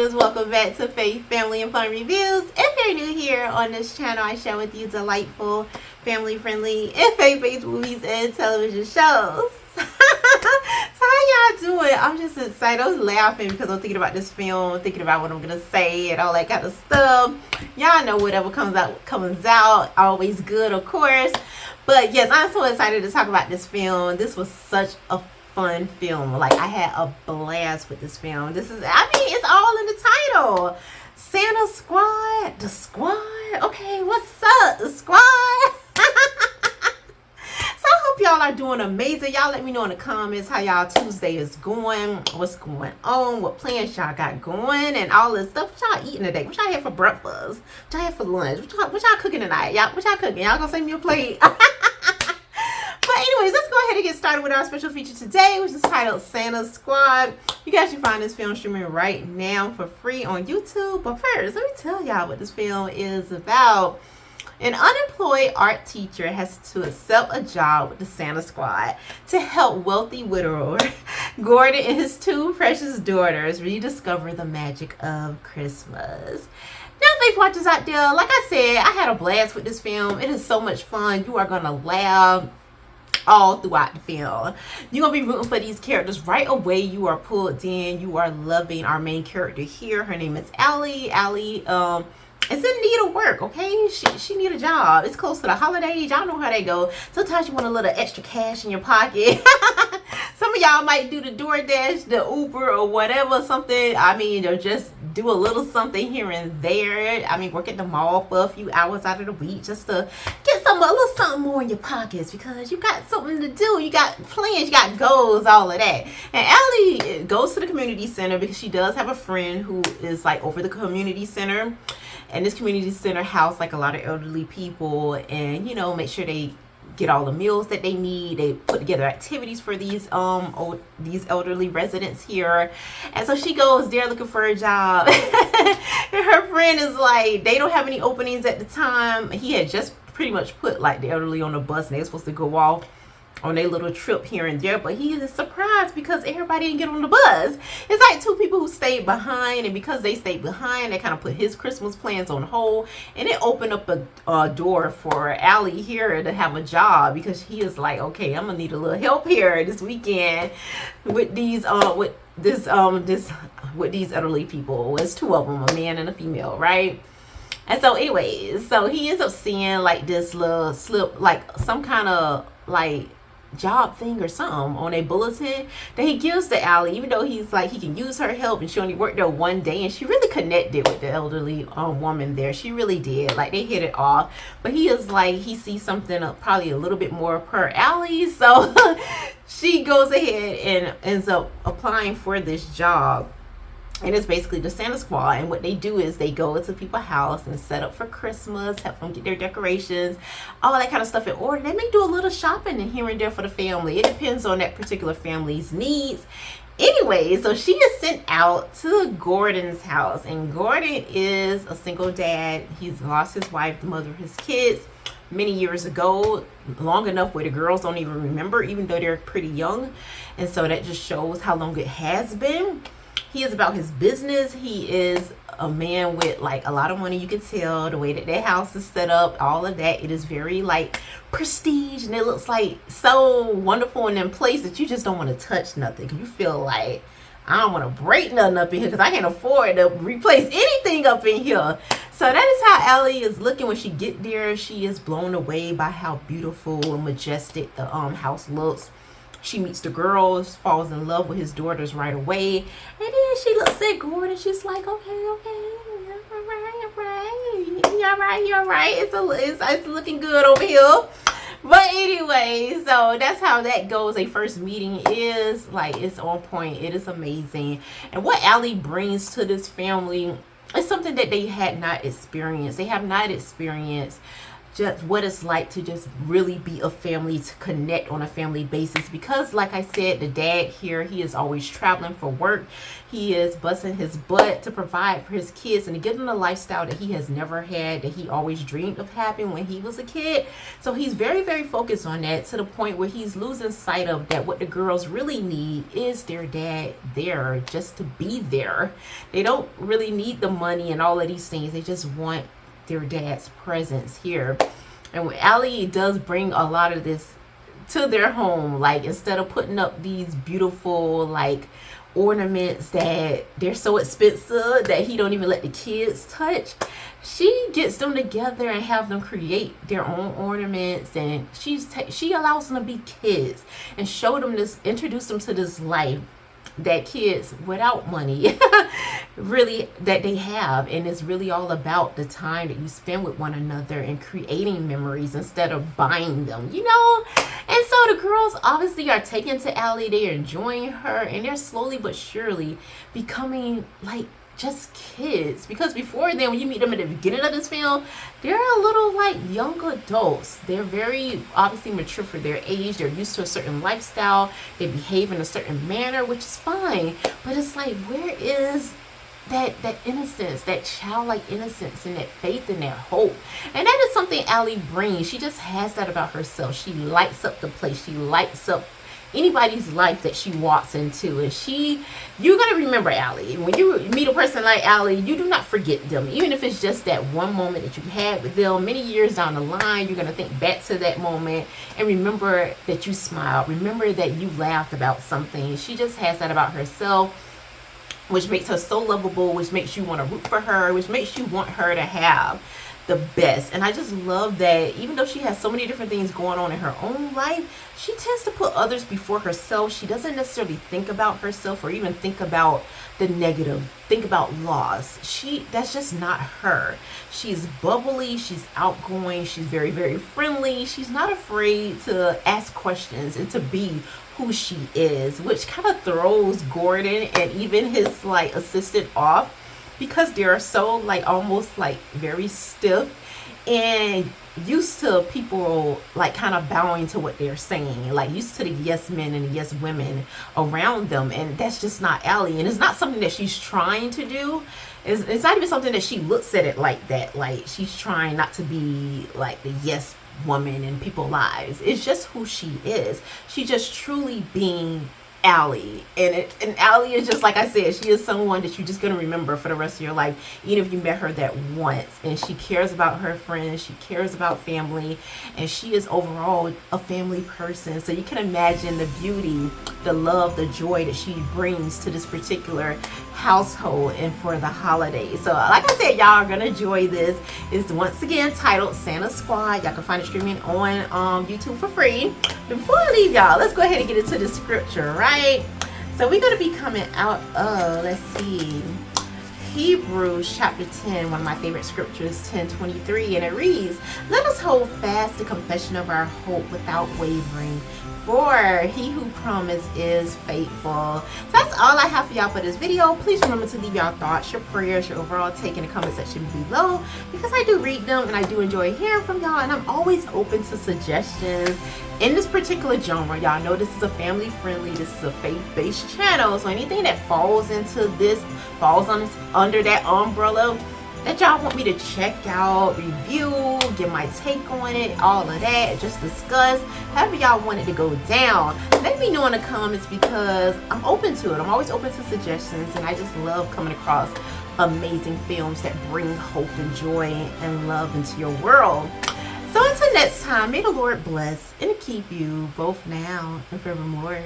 viewers, welcome back to Faith, Family, and Fun Reviews. If you're new here on this channel, I share with you delightful, family-friendly, and faith-based movies and television shows. So how y'all doing? I'm just excited. I was laughing because I'm thinking about this film, thinking about what I'm going to say and all that kind of stuff. Y'all know whatever comes out. Always good, of course. But yes, I'm so excited to talk about this film. This was such a fun film. Like, I had a blast with this film. It's all in the title. Santa Squad, the squad. Okay, what's up, the squad? So I hope y'all are doing amazing. Y'all let me know in the comments how y'all Tuesday is going, what's going on, what plans y'all got going, and all this stuff. What y'all eating today? What y'all had for breakfast? What y'all had for lunch? What y'all cooking tonight? What y'all cooking? Y'all gonna send me a plate? But anyways, let's go ahead and get started with our special feature today, which is titled Santa Squad. You guys can find this film streaming right now for free on YouTube. But first, let me tell y'all what this film is about. An unemployed art teacher has to accept a job with the Santa Squad to help wealthy widower Gordon and his two precious daughters rediscover the magic of Christmas. Now, Faith watchers out there, like I said, I had a blast with this film. It is so much fun. You are going to laugh all throughout the film. You're going to be rooting for these characters right away. You are pulled in. You are loving our main character here. Her name is Allie. Allie, is in need of work, okay? She need a job. It's close to the holidays. Y'all know how they go. Sometimes you want a little extra cash in your pocket. Some of y'all might do the DoorDash, the Uber, or whatever, something. Or just do a little something here and there. Work at the mall for a few hours out of the week just to get a little something more in your pockets because you got something to do. You got plans, you got goals, all of that. And Allie goes to the community center because she does have a friend who is like over the community center. And this community center house like a lot of elderly people, and make sure they get all the meals that they need. They put together activities for these elderly residents here. And so she goes there looking for a job. And her friend is like, they don't have any openings at the time. He had just pretty much put like the elderly on the bus and they were supposed to go off on a little trip here and there, but he is surprised because everybody didn't get on the bus. It's like two people who stayed behind, and because they stayed behind, they kind of put his Christmas plans on hold, and it opened up a door for Allie here to have a job because he is like, okay, I'm gonna need a little help here this weekend with these with these elderly people. It's two of them, a man and a female, right? And so anyways, so he ends up seeing like this little slip, like some kind of like job thing or something on a bulletin that he gives to Allie, even though he's like he can use her help, and she only worked there one day, and she really connected with the elderly woman there. She really did. Like, they hit it off. But he is like, he sees something probably a little bit more per Allie, so she goes ahead and ends up applying for this job. And it's basically the Santa Squad. And what they do is they go into people's house and set up for Christmas, help them get their decorations, all that kind of stuff in order. They may do a little shopping and here and there for the family. It depends on that particular family's needs. Anyway, so she is sent out to Gordon's house. And Gordon is a single dad. He's lost his wife, the mother of his kids, many years ago, long enough where the girls don't even remember, even though they're pretty young. And so that just shows how long it has been. He is about his business. He is a man with like a lot of money. You can tell the way that their house is set up, all of that. It is very like prestige, and it looks like so wonderful and in place that you just don't want to touch nothing. You feel like, I don't want to break nothing up in here because I can't afford to replace anything up in here. So that is how Allie is looking when she get there. She is blown away by how beautiful and majestic the house looks. She meets the girls, falls in love with his daughters right away. And then she looks at Gordon. She's like, okay, all right. It's looking good over here. But anyway, so that's how that goes. A first meeting is like, it's on point. It is amazing. And what Allie brings to this family is something that they had not experienced. They have not experienced just what it's like to just really be a family, to connect on a family basis. Because like I said, the dad here, he is always traveling for work. He is busting his butt to provide for his kids and to give them a lifestyle that he has never had, that he always dreamed of having when he was a kid. So he's very, very focused on that, to the point where he's losing sight of that what the girls really need is their dad there, just to be there. They don't really need the money and all of these things. They just want their dad's presence here. And Allie does bring a lot of this to their home. Like, instead of putting up these beautiful like ornaments that they're so expensive that he don't even let the kids touch, she gets them together and have them create their own ornaments, and she allows them to be kids and show them this, introduce them to this life that kids without money really that they have. And it's really all about the time that you spend with one another and creating memories instead of buying them, you know. And so the girls obviously are taken to Allie. They're enjoying her, and they're slowly but surely becoming like just kids. Because before then, when you meet them at the beginning of this film, they're a little like young adults. They're very obviously mature for their age. They're used to a certain lifestyle. They behave in a certain manner, which is fine. But it's like, where is that innocence, that childlike innocence, and that faith and that hope? And that is something Allie brings. She just has that about herself. She lights up the place. She lights up anybody's life that she walks into. And you're going to remember Allie. When you meet a person like Allie, you do not forget them. Even if it's just that one moment that you had with them many years down the line, you're going to think back to that moment and remember that you smiled. Remember that you laughed about something. She just has that about herself, which makes her so lovable, which makes you want to root for her, which makes you want her to have the best. And I just love that even though she has so many different things going on in her own life, she tends to put others before herself. She doesn't necessarily think about herself or even think about the negative, think about loss. That's just not her. She's bubbly, she's outgoing, she's very, very friendly. She's not afraid to ask questions and to be who she is, which kind of throws Gordon and even his like assistant off, because they're so like almost like very stiff and used to people like kind of bowing to what they're saying, like used to the yes men and the yes women around them. And that's just not Allie, and it's not something that she's trying to do. It's not even something that she looks at it like that, like she's trying not to be like the yes woman in people's lives. It's just who she is. She just truly being Allie. And Allie is just, like I said, she is someone that you're just going to remember for the rest of your life, even if you met her that once. And she cares about her friends, she cares about family, and she is overall a family person. So you can imagine the beauty, the love, the joy that she brings to this particular household and for the holidays. So like I said, y'all are gonna enjoy this. It's once again titled Santa Squad. Y'all can find it streaming on YouTube for free. Before I leave y'all, let's go ahead and get into the scripture, right? So we're gonna be coming out of, let's see, Hebrews chapter 10, one of my favorite scriptures, 10:23, and it reads, "Let us hold fast the confession of our hope without wavering, for he who promised is faithful." So that's all I have for y'all for this video. Please remember to leave y'all thoughts, your prayers, your overall take in the comment section below, because I do read them and I do enjoy hearing from y'all, and I'm always open to suggestions in this particular genre. Y'all know this is a family friendly, this is a faith-based channel, so anything that falls into this, falls under that umbrella that y'all want me to check out, review, give my take on it, all of that, just discuss, however y'all want it to go down, let me know in the comments, because I'm open to it. I'm always open to suggestions, and I just love coming across amazing films that bring hope and joy and love into your world. So until next time, may the Lord bless and keep you both now and forevermore.